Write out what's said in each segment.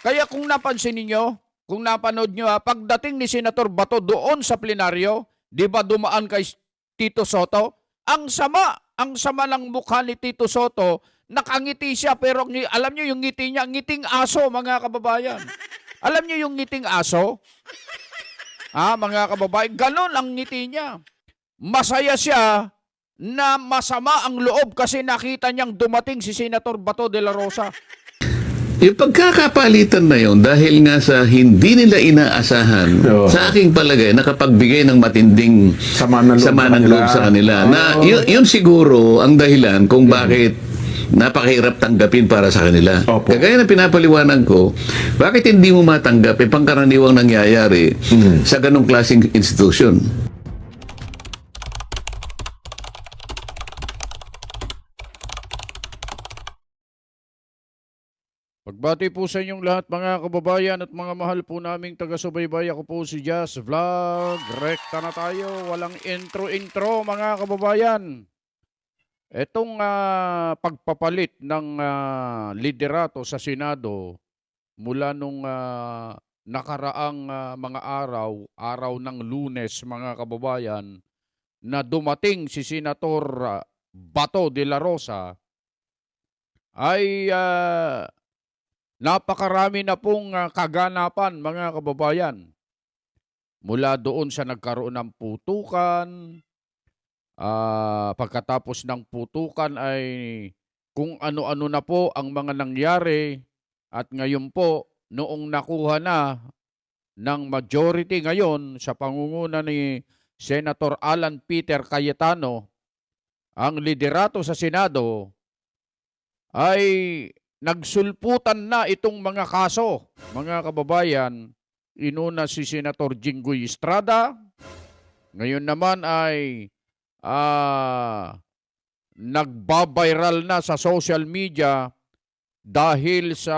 Kaya kung napansin niyo, kung napanood nyo pagdating ni Senator Bato doon sa plenaryo, di ba dumaan kay Tito Soto? Ang sama ng mukha ni Tito Soto, nakangiti siya pero alam nyo yung ngiti niya, ngiting aso mga kababayan. Alam nyo yung ngiting aso? Mga kababayan, ganon ang ngiti niya. Masaya siya na masama ang loob kasi nakita niyang dumating si Senator Bato de la Rosa. Yung pagkakapalitan na yun, dahil nga sa hindi nila inaasahan, Oo. sa aking palagay, nakapagbigay ng matinding Sama ng loob sa kanila. Na yun siguro ang dahilan kung bakit napakahirap tanggapin para sa kanila. Opo. Kagaya ng pinapaliwanag ko, bakit hindi mo matanggap pangkaraniwang nangyayari sa ganong klaseng institusyon? Pagbati po sa inyong lahat mga kababayan at mga mahal po naming taga-subaybay. Ako po si Jazz Vlog. Rekta na tayo. Walang intro-intro mga kababayan. Itong pagpapalit ng liderato sa Senado mula nung nakaraang mga araw ng Lunes mga kababayan, na dumating si Senator Bato de la Rosa ay napakarami na pong kaganapan mga kababayan. Mula doon sa nagkaroon ng putukan, pagkatapos ng putukan ay kung ano-ano na po ang mga nangyari, at ngayon po noong nakuha na ng majority ngayon sa pangunguna ni Senator Alan Peter Cayetano ang liderato sa Senado, ay nagsulputan na itong mga kaso, mga kababayan. Inuna si Senator Jinggoy Estrada. Ngayon naman ay nagbabiral na sa social media dahil sa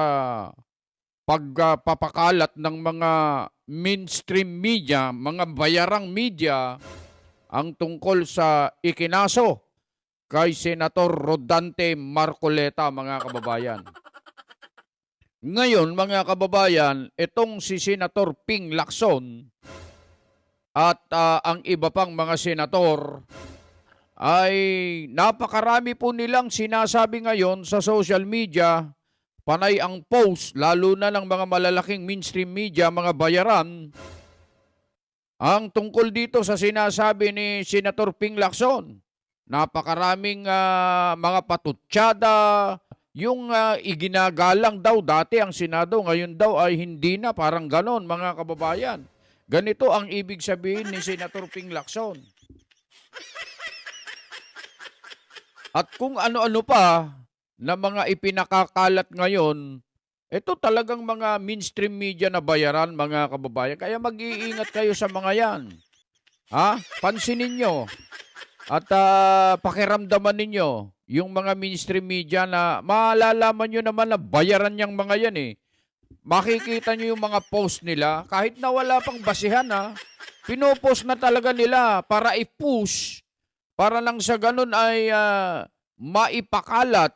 pagpapakalat ng mga mainstream media, mga bayarang media, ang tungkol sa ikinaso kay Senator Rodante Marcoleta, mga kababayan. Ngayon, mga kababayan, itong si Senator Ping Lacson at ang iba pang mga senator ay napakarami po nilang sinasabi ngayon sa social media, panay ang post, lalo na ng mga malalaking mainstream media, mga bayaran, ang tungkol dito sa sinasabi ni Senator Ping Lacson. Napakaraming mga patutsyada, yung iginagalang daw dati ang Senado, ngayon daw ay hindi na, parang ganon mga kababayan. Ganito ang ibig sabihin ni Senator Ping Lacson. At kung ano-ano pa na mga ipinakakalat ngayon, ito talagang mga mainstream media na bayaran mga kababayan. Kaya mag-iingat kayo sa mga yan. Pansinin nyo. At pakiramdaman ninyo yung mga mainstream media na malalaman nyo naman na bayaran niyang mga yan eh. Makikita nyo yung mga post nila, kahit na wala pang basihan pinopost na talaga nila para i-push, para lang sa ganun ay maipakalat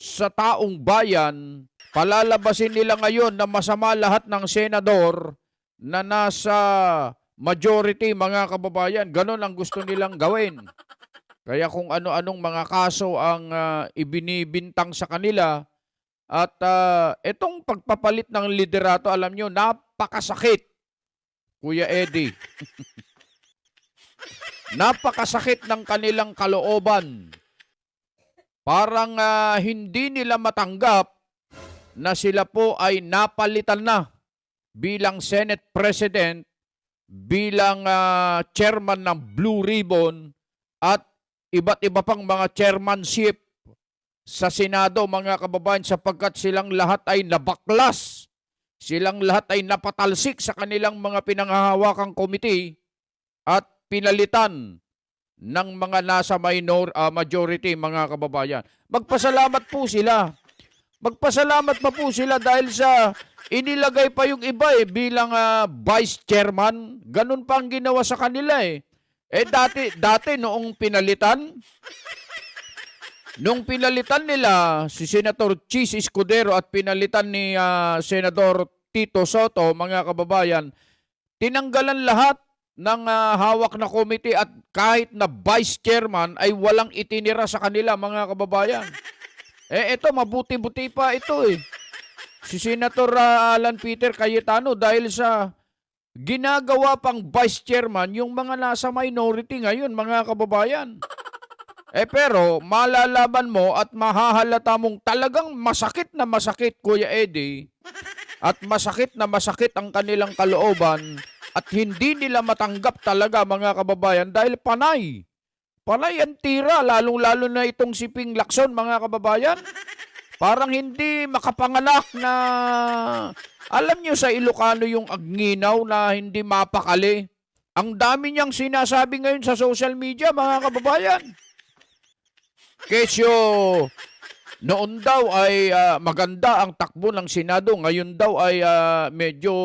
sa taong bayan. Palalabasin nila ngayon na masama lahat ng senador na nasa majority mga kababayan. Ganon ang gusto nilang gawin. Kaya kung ano-anong mga kaso ang ibinibintang sa kanila, at itong pagpapalit ng liderato, alam nyo, napakasakit, Kuya Eddie. Napakasakit ng kanilang kalooban. Parang hindi nila matanggap na sila po ay napalitan na bilang Senate President, bilang chairman ng Blue Ribbon, at iba't iba pang mga chairmanship sa Senado, mga kababayan, sapagkat silang lahat ay nabaklas. Silang lahat ay napatalsik sa kanilang mga pinanghahawakang committee at pinalitan ng mga nasa majority, mga kababayan. Magpasalamat po sila. Magpasalamat pa po sila dahil sa inilagay pa yung iba bilang vice chairman. Ganun pa ang ginawa sa kanila . Dati noong pinalitan, Nung pinalitan nila si Senator Chis Escudero at pinalitan ni Senador Tito Soto, mga kababayan, tinanggalan lahat ng hawak na komite at kahit na vice chairman ay walang itinira sa kanila, mga kababayan. Ito, mabuti-buti pa ito eh. Si Senator Alan Peter Cayetano dahil sa ginagawa pang vice chairman yung mga nasa minority ngayon, mga kababayan. Pero malalaman mo at mahahalata mong talagang masakit na masakit, Kuya Eddie, at masakit na masakit ang kanilang kalooban at hindi nila matanggap talaga, mga kababayan, dahil panay. Panay ang tira, lalong-lalo na itong si Ping Lacson, mga kababayan. Parang hindi makapanganak na, alam nyo sa Ilocano yung agninaw na hindi mapakali. Ang dami niyang sinasabi ngayon sa social media, mga kababayan. Kesyo, noon daw ay maganda ang takbo ng Senado. Ngayon daw ay medyo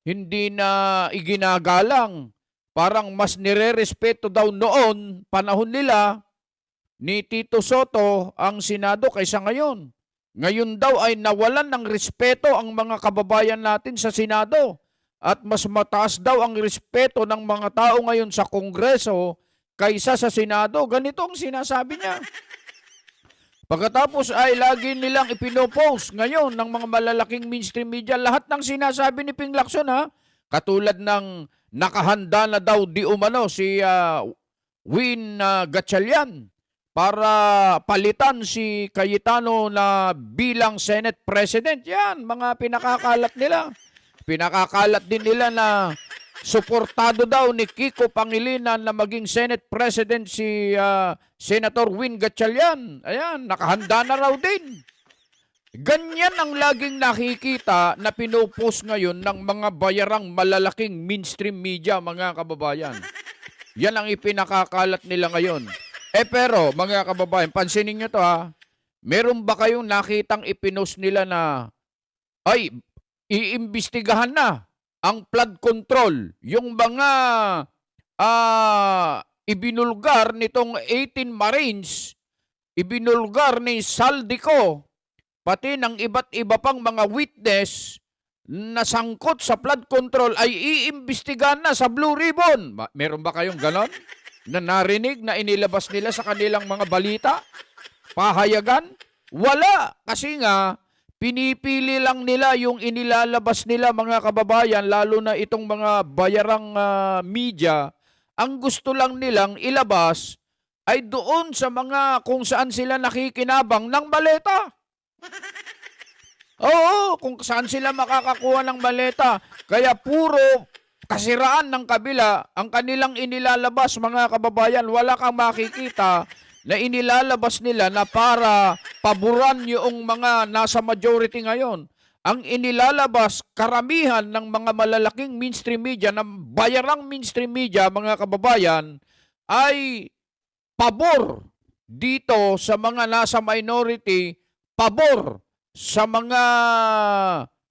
hindi na iginagalang. Parang mas nire-respeto daw noon, panahon nila, ni Tito Soto ang Senado kaysa ngayon. Ngayon daw ay nawalan ng respeto ang mga kababayan natin sa Senado. At mas mataas daw ang respeto ng mga tao ngayon sa Kongreso kaysa sa Senado. Ganito ang sinasabi niya. Pagkatapos ay lagi nilang ipinopost ngayon ng mga malalaking mainstream media lahat ng sinasabi ni Ping Lacson, katulad ng nakahanda na daw di umano si Win Gatchalian para palitan si Cayetano na bilang Senate President. Yan, mga pinakakalat nila. Pinakakalat din nila na suportado daw ni Kiko Pangilinan na maging Senate President si Senator Win Gatchalian. Ayan, nakahanda na raw din. Ganyan ang laging nakikita na pinupost ngayon ng mga bayarang malalaking mainstream media, mga kababayan. Yan ang ipinakakalat nila ngayon. Pero, mga kababayan, pansinin nyo to meron ba kayong nakitang ipinost nila na ay, iimbestigahan na ang flood control, yung mga ibinulgar nitong 18 Marines, ibinulgar ni Saldico, pati ng iba't iba pang mga witness na sangkot sa flood control ay iimbestigahan na sa Blue Ribbon. Meron ba kayong ganon na narinig na inilabas nila sa kanilang mga balita? Pahayagan? Wala. Kasi nga, pinipili lang nila yung inilalabas nila, mga kababayan, lalo na itong mga bayarang media. Ang gusto lang nilang ilabas ay doon sa mga kung saan sila nakikinabang ng baleta. Oo, kung saan sila makakakuha ng baleta. Kaya puro kasiraan ng kabila ang kanilang inilalabas, mga kababayan. Wala kang makikita na inilalabas nila na para paboran yung mga nasa majority ngayon. Ang inilalabas, karamihan ng mga malalaking mainstream media, ng bayarang mainstream media, mga kababayan, ay pabor dito sa mga nasa minority, pabor sa mga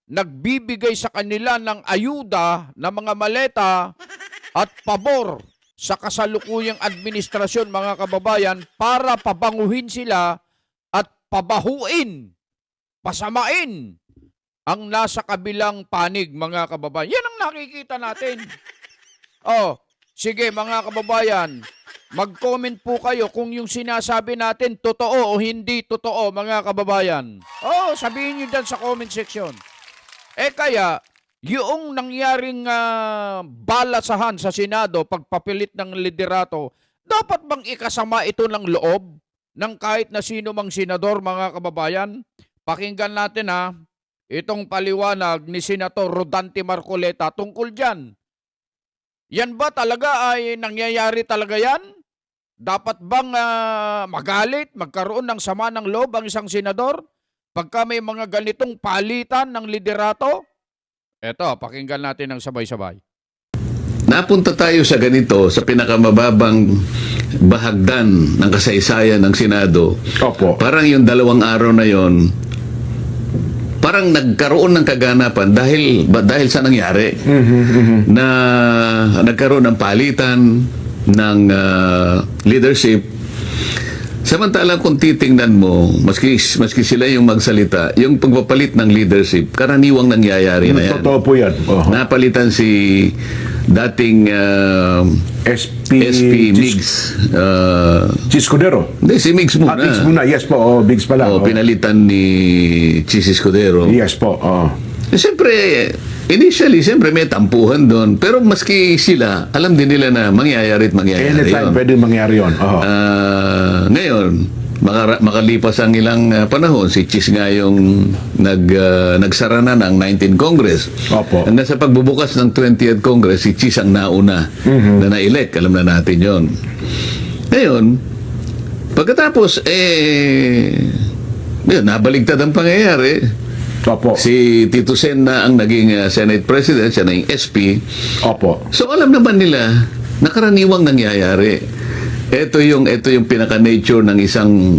nagbibigay sa kanila ng ayuda na mga maleta, at pabor sa kasalukuyang administrasyon, mga kababayan, para pabanguhin sila at pabahuin, pasamain ang nasa kabilang panig, mga kababayan. Yan ang nakikita natin. Sige, mga kababayan, mag-comment po kayo kung yung sinasabi natin totoo o hindi totoo, mga kababayan. Sabihin nyo dyan sa comment section. Kaya, yung nangyaring balasahan sa Senado, pagpapilit ng liderato, dapat bang ikasama ito ng loob ng kahit na sino mang senador, mga kababayan? Pakinggan natin itong paliwanag ni Senator Rodante Marcoleta tungkol dyan. Yan ba talaga ay nangyayari talaga yan? Dapat bang magalit, magkaroon ng sama ng loob ang isang senador pagka may mga ganitong palitan ng liderato? Eto, pakinggan natin ng sabay-sabay. Napunta tayo sa ganito, sa pinakamababang bahagdan ng kasaysayan ng Senado. Opo. Parang yung 2 araw na yon, parang nagkaroon ng kaganapan dahil sa nangyari. Na nagkaroon ng palitan ng leadership Samantalang kung titingnan mo, maski sila yung magsalita, yung pagpapalit ng leadership, karaniwang nangyayari na yan. Totoo po yan. Oho. Napalitan si dating SP Migs. Chiscudero. Hindi, si Migs muna. Bigs muna. Yes po. Oh, Bigs pala. O, pinalitan ni Chis Escudero. Yes po. Oh. Siyempre, initially, siyempre may tampuhan doon. Pero maski sila, alam din nila na mangyayari at mangyayari Anytime yun. pwede mangyari yun. Oho. Ngayon, makalipas ang ilang panahon, si Chis nga yung nagsara na ng 19th Congress. Opo. Hanggang sa pagbubukas ng 20th Congress, si Chis ang nauna na na-elect. Alam na natin yon. Ngayon, pagkatapos, yun, nabaligtad ang pangyayari. Opo. Si Tito Sen na ang naging Senate President, siya na yung SP. Opo. So alam naman nila na karaniwang nangyayari. Ito yung pinaka-nature ng isang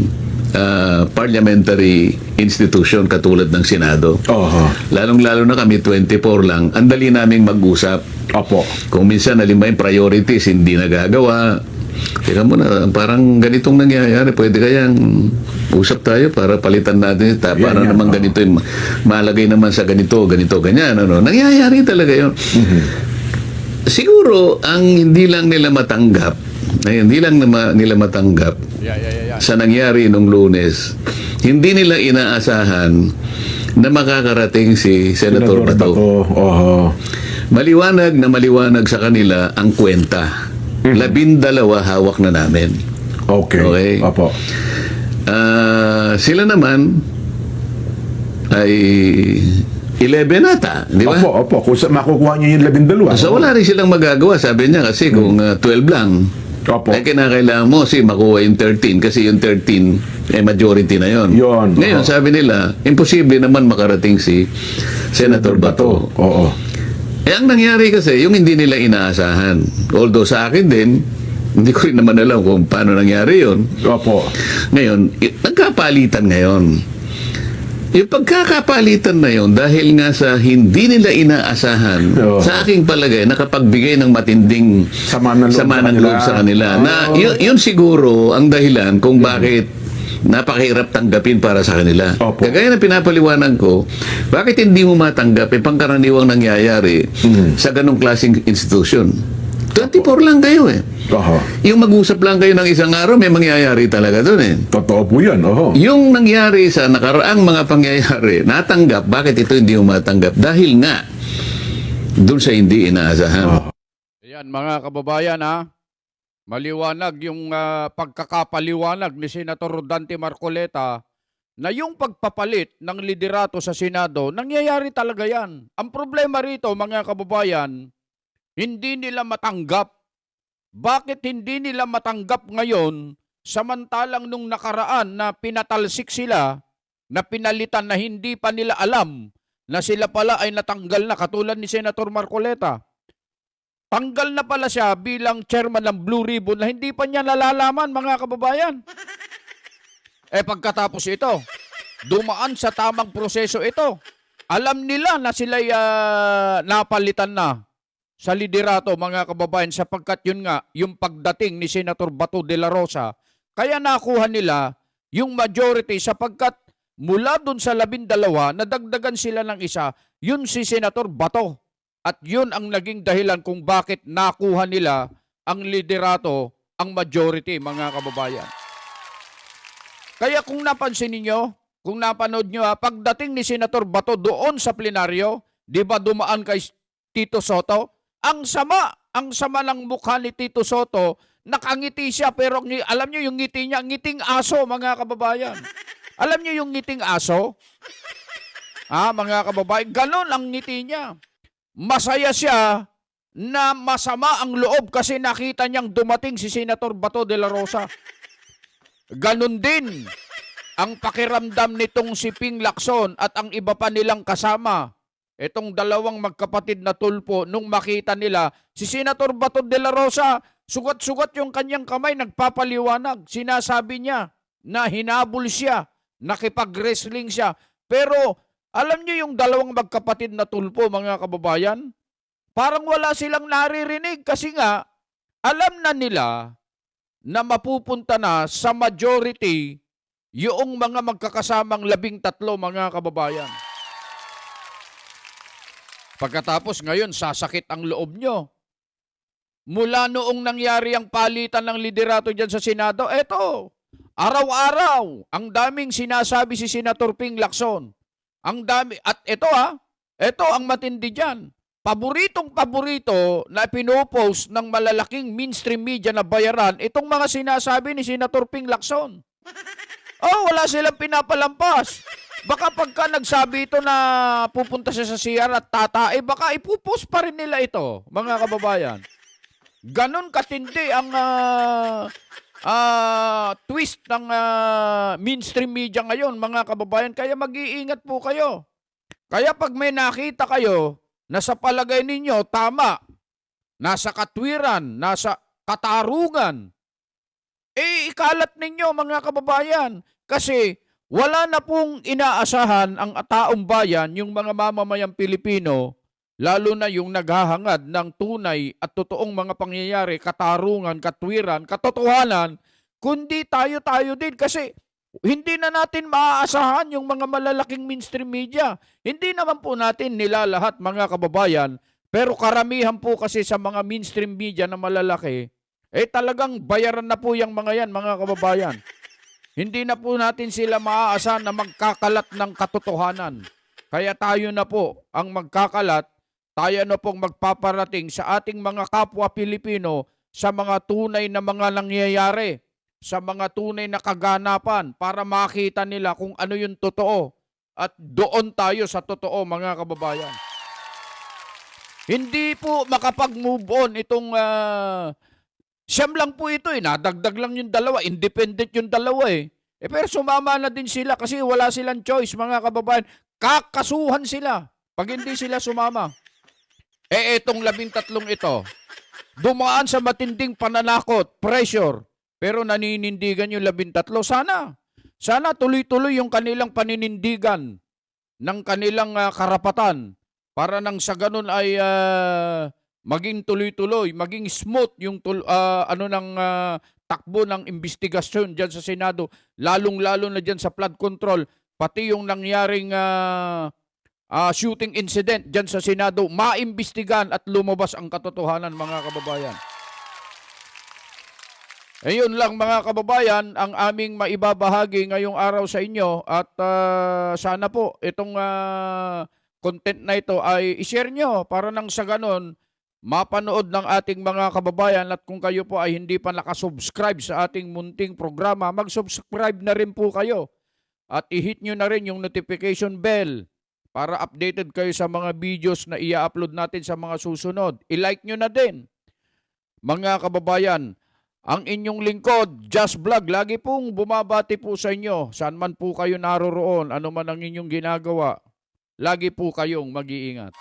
parliamentary institution katulad ng Senado. Oho. Lalong-lalo na kami 24 lang, ang dali naming mag-usap. Opo. Kung minsan halimbawa yung priorities hindi nagagawa, teka muna, parang ganitong nangyayari, pwede kayang usap tayo para palitan natin ito, para Yan, naman oo. ganito, malagay naman sa ganito, ganyan, ano. Nangyayari talaga yun. Siguro, ang hindi lang nila matanggap, sa nangyari nung Lunes, hindi nila inaasahan na makakarating si Senator Bato. Oho. Maliwanag sa kanila ang kwenta. 12 hawak na namin. Okay. Okay. Opo. Sila naman ay 11 ata, di ba? Opo. Kung makukuha niyo yung 12. So wala rin silang magagawa, sabi niya, kasi kung 12 lang, Opo. ay kinakailangan mo makuha yung 13 kasi yung 13 majority na yon. Yun, Ngayon, oo. sabi nila, imposible naman makarating si Senator Bato. Oo. Ang nangyari kasi, yung hindi nila inaasahan. Although sa akin din, hindi ko rin naman alam kung paano nangyari yon. Opo. Ngayon, nagkapalitan ngayon. Yung pagkakapalitan na yon dahil nga sa hindi nila inaasahan, Oo. sa aking palagay, nakapagbigay ng matinding Sama ng loob sa kanila. Na yun siguro ang dahilan kung bakit napakahirap tanggapin para sa kanila. Opo. Kagaya na pinapaliwanag ko, bakit hindi mo matanggap pangkaraniwang nangyayari sa ganong klaseng institution? 24 lang kayo Oho. Yung mag-usap lang kayo ng isang araw, may mangyayari talaga doon Totoo po yan. Oho. Yung nangyari sa nakaraang mga pangyayari, natanggap, bakit ito hindi mo matanggap? Dahil nga, doon sa hindi inaasahan. Ayan, mga kababayan, maliwanag yung pagkakapaliwanag ni Senator Rodante Marcoleta na yung pagpapalit ng liderato sa Senado, nangyayari talaga yan. Ang problema rito, mga kababayan, hindi nila matanggap. Bakit hindi nila matanggap ngayon samantalang nung nakaraan na pinatalsik sila, na pinalitan na hindi pa nila alam na sila pala ay natanggal na katulad ni Senator Marcoleta. Tanggal na pala siya bilang chairman ng Blue Ribbon na hindi pa niya nalalaman, mga kababayan. Pagkatapos ito, dumaan sa tamang proseso ito. Alam nila na sila'y napalitan na sa liderato, mga kababayan, sapagkat yun nga, yung pagdating ni Senator Bato de la Rosa, kaya nakuha nila yung majority sapagkat mula dun sa 12, nadagdagan sila ng isa, yun si Senator Bato. At yun ang naging dahilan kung bakit nakuha nila ang liderato, ang majority, mga kababayan. Kaya kung napansin ninyo, kung napanood nyo, pagdating ni Senator Bato doon sa plenaryo, di ba dumaan kay Tito Soto? Ang sama ng mukha ni Tito Soto, nakangiti siya pero alam nyo yung ngiti niya, ngiting aso, mga kababayan. Alam nyo yung ngiting aso? Mga kababayan, ganon ang ngiti niya. Masaya siya na masama ang loob kasi nakita niyang dumating si Senator Bato de la Rosa. Ganon din ang pakiramdam nitong si Ping Lacson at ang iba pa nilang kasama. Itong dalawang magkapatid na tulpo, nung makita nila si Senator Bato de la Rosa, sugat-sugat yung kanyang kamay, nagpapaliwanag. Sinasabi niya na hinabol siya, nakipag-wrestling siya. Pero alam niyo yung dalawang magkapatid na tulpo, mga kababayan, parang wala silang naririnig kasi nga alam na nila na mapupunta na sa majority yung mga magkakasamang 13, mga kababayan. Pagkatapos ngayon, sasakit ang loob nyo. Mula noong nangyari ang palitan ng liderato dyan sa Senado, eto, araw-araw, ang daming sinasabi si Senator Ping Lacson. Ang dami, at eto ang matindi dyan. Paboritong-paborito na pinopost ng malalaking mainstream media na bayaran itong mga sinasabi ni Senator Ping Lacson. Oh, wala silang pinapalampas. Baka pagka nagsabi ito na pupunta siya sa CR at tatae, baka ipupost pa rin nila ito, mga kababayan. Ganon katindi ang twist ng mainstream media ngayon, mga kababayan. Kaya mag-iingat po kayo. Kaya pag may nakita kayo na sa palagay ninyo tama, nasa katwiran, nasa katarungan, ikalat ninyo, mga kababayan. Kasi wala na pong inaasahan ang taong bayan, yung mga mamamayang Pilipino, lalo na yung naghahangad ng tunay at totoong mga pangyayari, katarungan, katwiran, katotohanan, kundi tayo-tayo din. Kasi hindi na natin maaasahan yung mga malalaking mainstream media. Hindi naman po natin nila lahat, mga kababayan, pero karamihan po kasi sa mga mainstream media na malalaki, talagang bayaran na po yung mga yan, mga kababayan. Hindi na po natin sila maaasahan na magkakalat ng katotohanan. Kaya tayo na po ang magkakalat, tayo na pong magpaparating sa ating mga kapwa Pilipino sa mga tunay na mga nangyayari, sa mga tunay na kaganapan para makita nila kung ano yung totoo. At doon tayo sa totoo, mga kababayan. Hindi po makapag-move on itong siyam lang po ito, nadagdag lang yung dalawa, independent yung dalawa pero sumama na din sila kasi wala silang choice, mga kababayan. Kakasuhan sila pag hindi sila sumama. Itong 13 ito, dumaan sa matinding pananakot, pressure, pero naninindigan yung 13. Sana tuloy-tuloy yung kanilang paninindigan ng kanilang karapatan para nang sa ganun ay maging tuloy-tuloy, maging smooth yung takbo ng investigasyon dyan sa Senado, lalong-lalo na dyan sa flood control, pati yung nangyaring shooting incident dyan sa Senado, maimbestigan at lumabas ang katotohanan, mga kababayan. Ayun lang, mga kababayan, ang aming maibabahagi ngayong araw sa inyo at sana po itong content na ito ay i-share nyo para nang sa ganon mapanood ng ating mga kababayan. At kung kayo po ay hindi pa nakasubscribe sa ating munting programa, mag-subscribe na rin po kayo at i-hit nyo na rin yung notification bell para updated kayo sa mga videos na i-upload natin sa mga susunod. I-like nyo na din, mga kababayan. Ang inyong lingkod, Just Vlog, lagi pong bumabati po sa inyo. Saan man po kayo naroroon, ano man ang inyong ginagawa, lagi po kayong mag-iingat.